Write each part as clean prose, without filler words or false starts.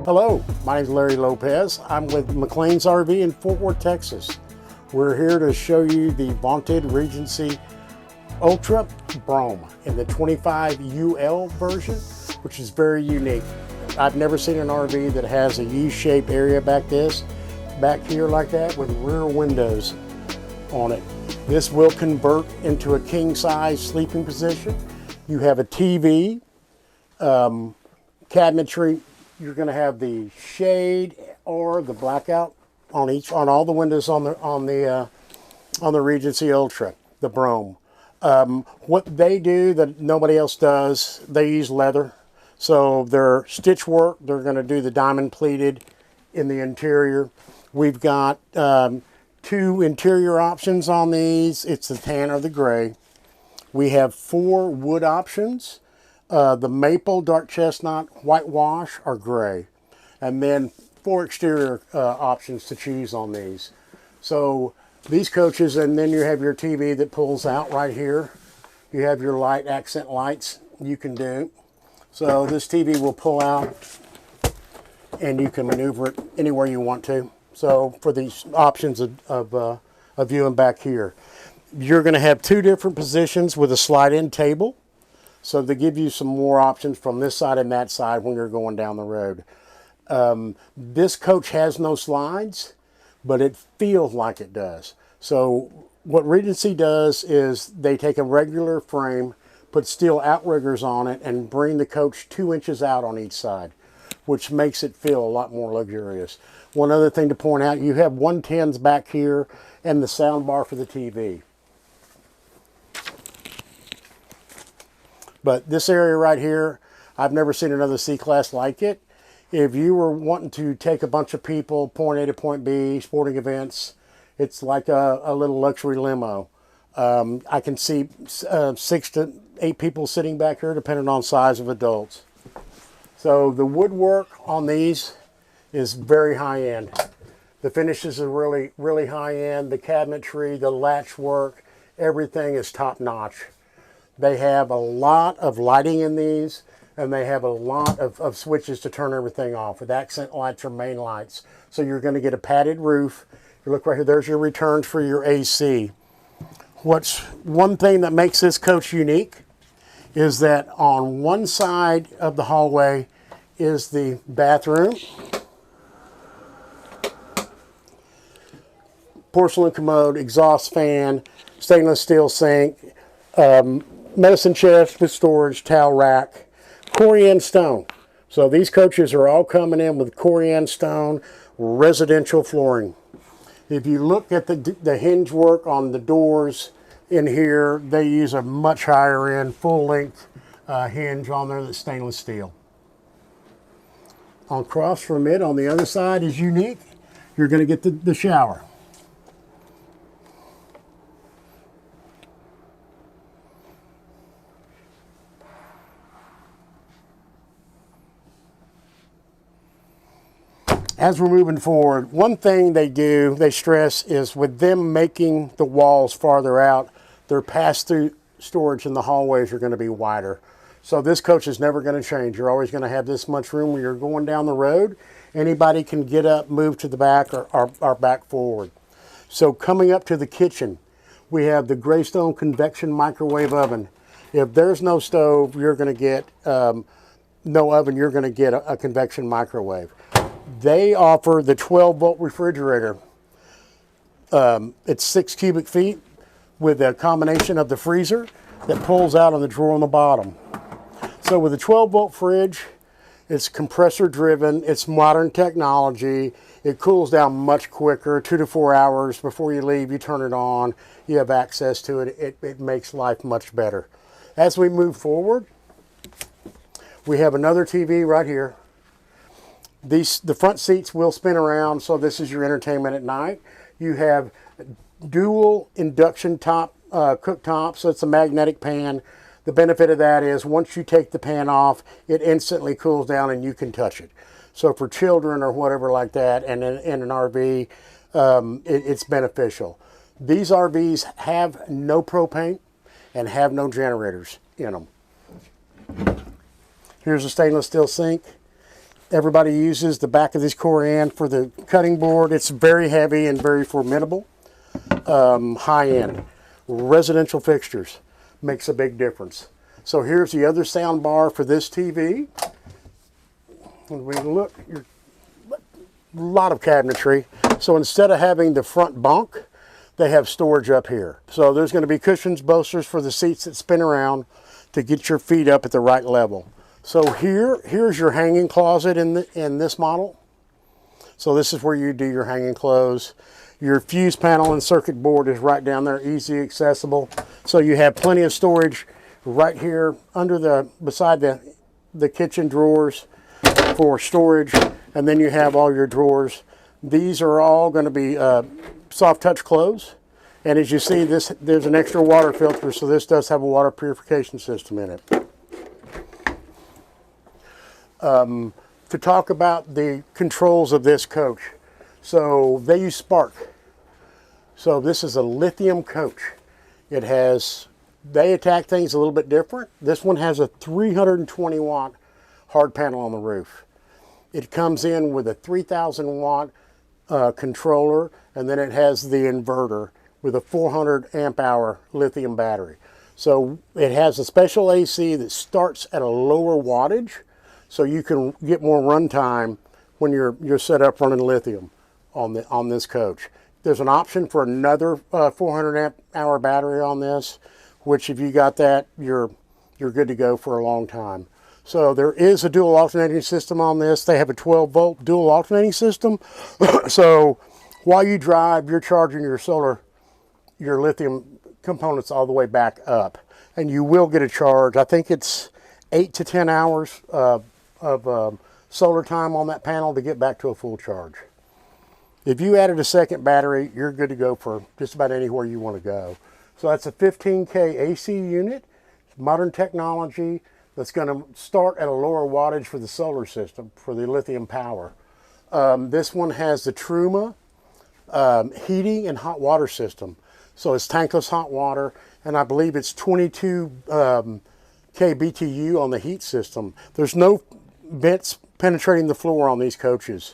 Hello, my name is Larry Lopez. I'm with McLean's RV in Fort Worth, Texas. We're here to show you the vaunted Regency Ultra Brougham in the 25 UL version, which is very unique. I've never seen an RV that has a U-shaped area back here like that with rear windows on it. This will convert into a king-size sleeping position. You have a TV, cabinetry. You're going to have the shade or the blackout on all the windows on the Regency Ultra, the Brougham. What they do that nobody else does, they use leather. So their stitch work, they're going to do the diamond pleated in the interior. We've got two interior options on these. It's the tan or the gray. We have 4 wood options. The maple, dark chestnut, whitewash, or gray. And then 4 exterior options to choose on these. So these coaches, and then you have your TV that pulls out right here. You have your light accent lights you can do. So this TV will pull out and you can maneuver it anywhere you want to. So for these options of viewing back here, you're going to have 2 different positions with a slide-in table. So they give you some more options from this side and that side when you're going down the road. This coach has no slides, but it feels like it does. So what Regency does is they take a regular frame, put steel outriggers on it, and bring the coach 2 inches out on each side, which makes it feel a lot more luxurious. One other thing to point out, you have 110s back here and the sound bar for the TV. But this area right here, I've never seen another C-Class like it. If you were wanting to take a bunch of people, point A to point B, sporting events, it's like a little luxury limo. I can see 6 to 8 people sitting back here, depending on size of adults. So the woodwork on these is very high-end. The finishes are really, really high-end. The cabinetry, the latch work, everything is top-notch. They have a lot of lighting in these, and they have a lot of switches to turn everything off with accent lights or main lights. So you're going to get a padded roof. You look right here, there's your returns for your AC. One thing that makes this coach unique is that on one side of the hallway is the bathroom. Porcelain commode, exhaust fan, stainless steel sink, medicine chest with storage, towel rack, Corian stone. So these coaches are all coming in with Corian stone residential flooring. If you look at the hinge work on the doors in here, they use a much higher end full length hinge on there that's stainless steel. Across from it on the other side is unique. You're going to get the shower. As we're moving forward, one thing they stress is with them making the walls farther out, their pass-through storage in the hallways are going to be wider. So this coach is never going to change. You're always going to have this much room when you're going down the road. Anybody can get up, move to the back, or back forward. So coming up to the kitchen, we have the Greystone Convection Microwave oven. If there's no stove, you're going to get no oven, you're going to get a convection microwave. They offer the 12-volt refrigerator. It's 6 cubic feet with a combination of the freezer that pulls out on the drawer on the bottom. So with a 12-volt fridge, it's compressor driven, it's modern technology, it cools down much quicker, 2 to 4 hours before you leave, you turn it on, you have access to it, it makes life much better. As we move forward, we have another TV right here. The front seats will spin around, so this is your entertainment at night. You have dual induction cooktop, so it's a magnetic pan. The benefit of that is once you take the pan off, it instantly cools down and you can touch it. So for children or whatever like that, and in an RV, it's beneficial. These RVs have no propane and have no generators in them. Here's a stainless steel sink. Everybody uses the back of this core end for the cutting board. It's very heavy and very formidable. High end. Residential fixtures makes a big difference. So here's the other sound bar for this TV. When we look, a lot of cabinetry. So instead of having the front bunk, they have storage up here. So there's going to be cushions, bolsters for the seats that spin around to get your feet up at the right level. So here's your hanging closet in this model. So this is where you do your hanging clothes. Your fuse panel and circuit board is right down there, easy accessible. So you have plenty of storage right here beside the kitchen drawers for storage, and then you have all your drawers. These are all going to be soft touch close, and as you see, there's an extra water filter, so this does have a water purification system in it. To talk about the controls of this coach, so they use spark. So this is a lithium coach. They attack things a little bit different. This one has a 320 watt hard panel on the roof. It comes in with a 3000 watt controller, and then it has the inverter with a 400 amp hour lithium battery. So it has a special AC that starts at a lower wattage, so you can get more runtime when you're set up running lithium on this coach. There's an option for another 400 amp hour battery on this, which if you got that, you're good to go for a long time. So there is a dual alternating system on this. They have a 12 volt dual alternating system. So while you drive, you're charging your lithium components all the way back up. And you will get a charge. I think it's 8 to 10 hours of solar time on that panel to get back to a full charge. If you added a second battery, you're good to go for just about anywhere you want to go. So that's a 15K AC unit, modern technology that's going to start at a lower wattage for the solar system, for the lithium power. This one has the Truma heating and hot water system. So it's tankless hot water, and I believe it's 22 kBTU on the heat system. There's no vents penetrating the floor on these coaches.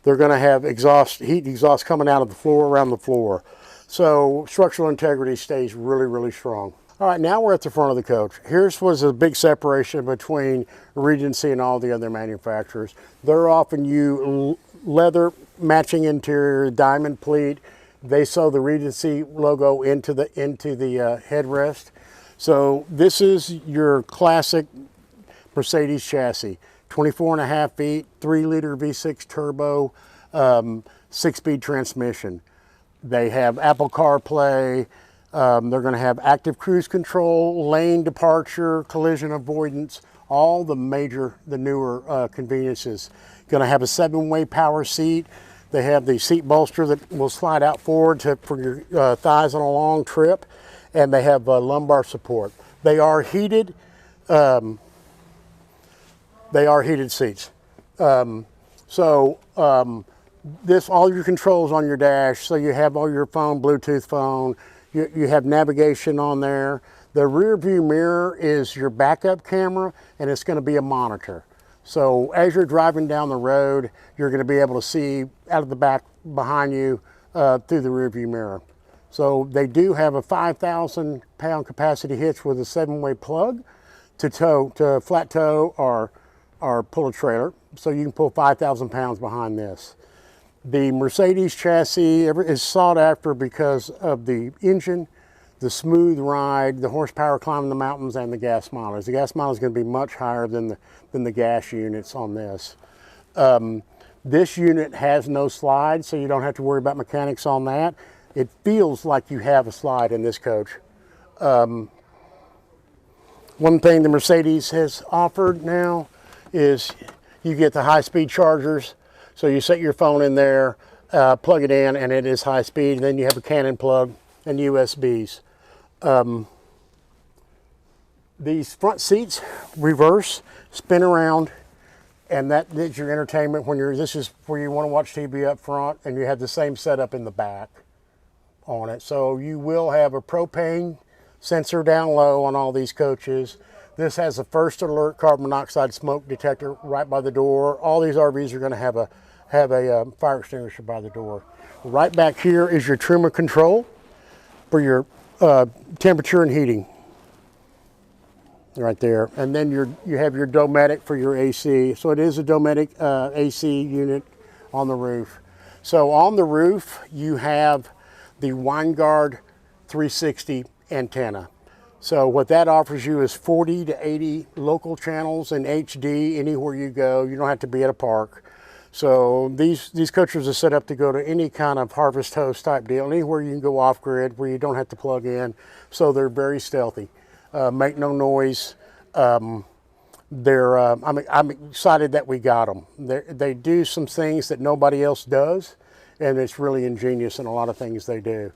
They're going to have heat exhaust coming out of the floor, around the floor. So structural integrity stays really, really strong. All right, now we're at the front of the coach. Here's was a big separation between Regency and all the other manufacturers. They're offering leather matching interior, diamond pleat. They sew the Regency logo into the headrest. So this is your classic Mercedes chassis. 24.5 feet, 3-liter V6 turbo, 6-speed transmission. They have Apple CarPlay. They're going to have active cruise control, lane departure, collision avoidance, all the newer conveniences. Going to have a 7-way power seat. They have the seat bolster that will slide out forward for your thighs on a long trip, and they have lumbar support. They are heated. Seats. All your controls on your dash, so you have all your phone, Bluetooth phone, you have navigation on there. The rear view mirror is your backup camera, and it's going to be a monitor. So as you're driving down the road, you're going to be able to see out of the back behind you through the rear view mirror. So they do have a 5,000 pound capacity hitch with a 7-way plug to flat tow or pull a trailer. So you can pull 5,000 pounds behind this. The Mercedes chassis is sought after because of the engine, the smooth ride, the horsepower climbing the mountains, and the gas mileage. The gas mileage is going to be much higher than the gas units on this. This unit has no slide, so you don't have to worry about mechanics on that. It feels like you have a slide in this coach. One thing the Mercedes has offered now is you get the high-speed chargers. So you set your phone in there, plug it in, and it is high speed. Then you have a Canon plug and USBs. These front seats reverse, spin around, and that is your entertainment this is where you want to watch TV up front, and you have the same setup in the back on it. So you will have a propane sensor down low on all these coaches. This has a first alert carbon monoxide smoke detector right by the door. All these RVs are going to have a fire extinguisher by the door. Right back here is your trimmer control for your temperature and heating. Right there. And then you have your Dometic for your AC. So it is a Dometic AC unit on the roof. So on the roof, you have the Winegard 360 antenna. So what that offers you is 40 to 80 local channels in HD anywhere you go. You don't have to be at a park. So these coachers are set up to go to any kind of harvest host type deal, anywhere you can go off grid where you don't have to plug in. So they're very stealthy, make no noise. I'm excited that we got them. They do some things that nobody else does, and it's really ingenious in a lot of things they do.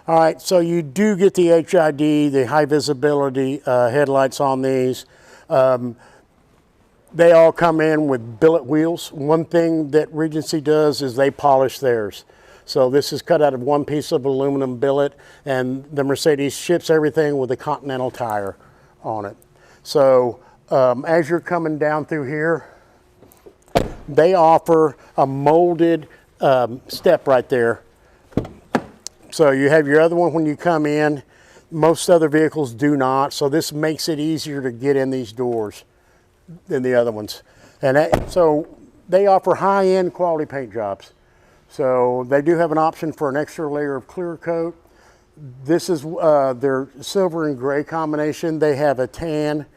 All right, so you do get the HID, the high visibility headlights on these. They all come in with billet wheels. One thing that Regency does is they polish theirs. So this is cut out of one piece of aluminum billet, and the Mercedes ships everything with a Continental tire on it. So as you're coming down through here, they offer a molded step right there. So you have your other one when you come in. Most other vehicles do not, so this makes it easier to get in these doors than the other ones. And so they offer high-end quality paint jobs. So they do have an option for an extra layer of clear coat. This is their silver and gray combination. They have a tan,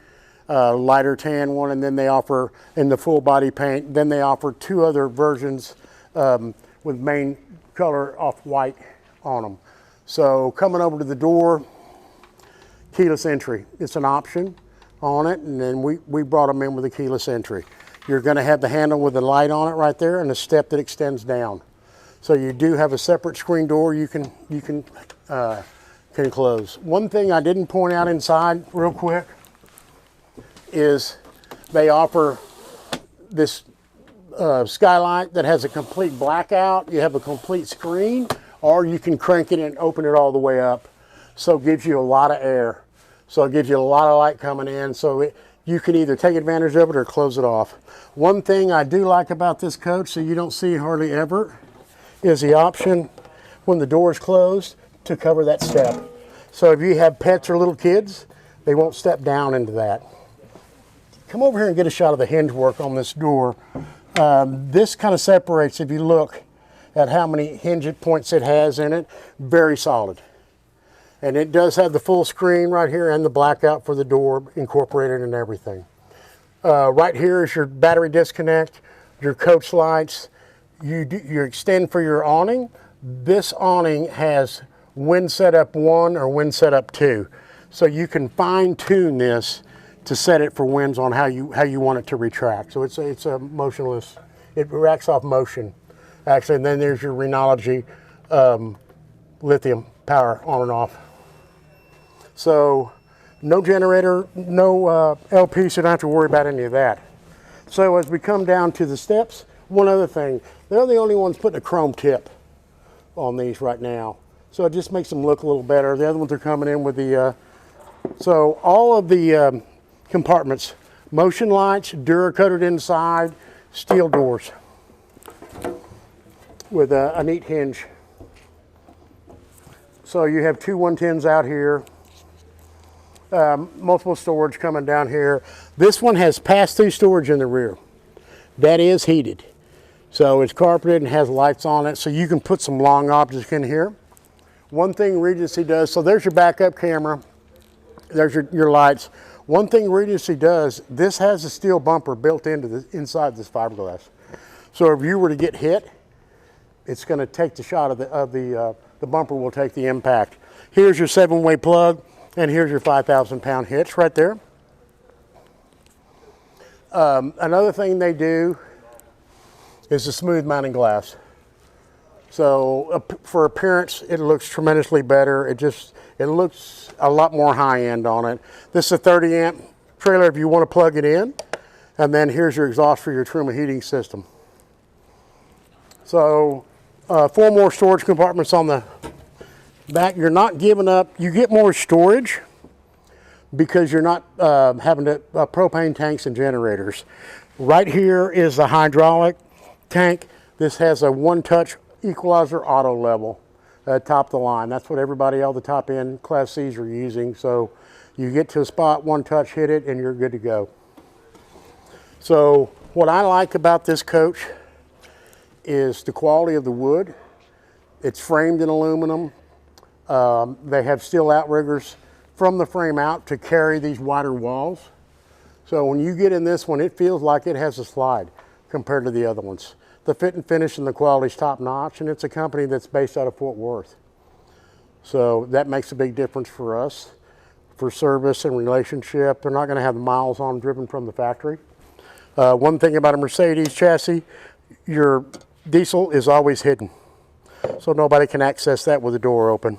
lighter tan one, and then they offer in the full body paint. Then they offer two other versions with main color off-white on them. So coming over to the door, keyless entry. It's an option on it, and then we brought them in with a keyless entry. You're going to have the handle with the light on it right there and a step that extends down. So you do have a separate screen door you can close. One thing I didn't point out inside real quick is they offer this skylight that has a complete blackout. You have a complete screen, or you can crank it and open it all the way up. So it gives you a lot of air. So it gives you a lot of light coming in. So you can either take advantage of it or close it off. One thing I do like about this coach, so you don't see hardly ever, is the option when the door is closed to cover that step. So if you have pets or little kids, they won't step down into that. Come over here and get a shot of the hinge work on this door. This kind of separates, if you look at how many hinge points it has in it, very solid. And it does have the full screen right here and the blackout for the door incorporated and everything. Right here is your battery disconnect, your coach lights. You extend for your awning. This awning has wind setup 1 or wind setup 2. So you can fine tune this to set it for winds on how you want it to retract. So it's a motionless, it reacts off motion. Actually, and then there's your Renology lithium power on and off. So no generator, no LP, so you don't have to worry about any of that. So as we come down to the steps, one other thing, they're the only ones putting a chrome tip on these right now. So it just makes them look a little better. The other ones are coming in with the, so all of the compartments, motion lights, Dura-coated inside, steel doors with a neat hinge. So you have two 110s out here, multiple storage coming down here. This one has pass-through storage in the rear. That is heated. So it's carpeted and has lights on it, so you can put some long objects in here. One thing Regency does, so there's your backup camera, there's your lights. One thing Regency does, this has a steel bumper built into the inside this fiberglass. So if you were to get hit, it's going to take the shot of the bumper will take the impact. Here's your 7-way plug, and here's your 5,000-pound hitch right there. Another thing they do is the smooth mounting glass. So for appearance, it looks tremendously better. It looks a lot more high end on it. This is a 30-amp trailer if you want to plug it in. And then here's your exhaust for your Truma heating system. So 4 more storage compartments on the back. You're not giving up. You get more storage, because you're not having to propane tanks and generators. Right here is the hydraulic tank. This has a one-touch equalizer auto level at top of the line. That's what everybody, all the top end Class Cs are using. So you get to a spot, one touch, hit it, and you're good to go. So what I like about this coach is the quality of the wood. It's framed in aluminum. They have steel outriggers from the frame out to carry these wider walls. So when you get in this one, it feels like it has a slide compared to the other ones. The fit and finish and the quality is top notch, and it's a company that's based out of Fort Worth. So that makes a big difference for us, for service and relationship. They're not going to have the miles on driven from the factory. One thing about a Mercedes chassis, your diesel is always hidden. So nobody can access that with the door open.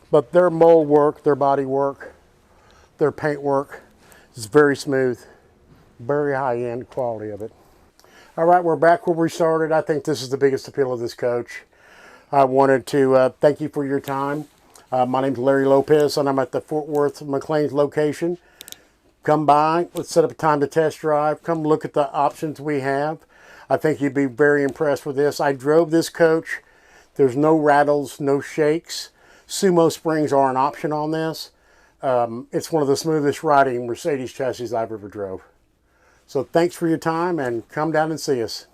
But their mold work, their body work, their paint work is very smooth, very high-end quality of it. All right, we're back where we started. I think this is the biggest appeal of this coach. I wanted to thank you for your time. My name's Larry Lopez, and I'm at the Fort Worth McLean's location. Come by, let's set up a time to test drive. Come look at the options we have. I think you'd be very impressed with this. I drove this coach. There's no rattles, no shakes. Sumo springs are an option on this. It's one of the smoothest riding Mercedes chassis I've ever drove. So thanks for your time, and come down and see us.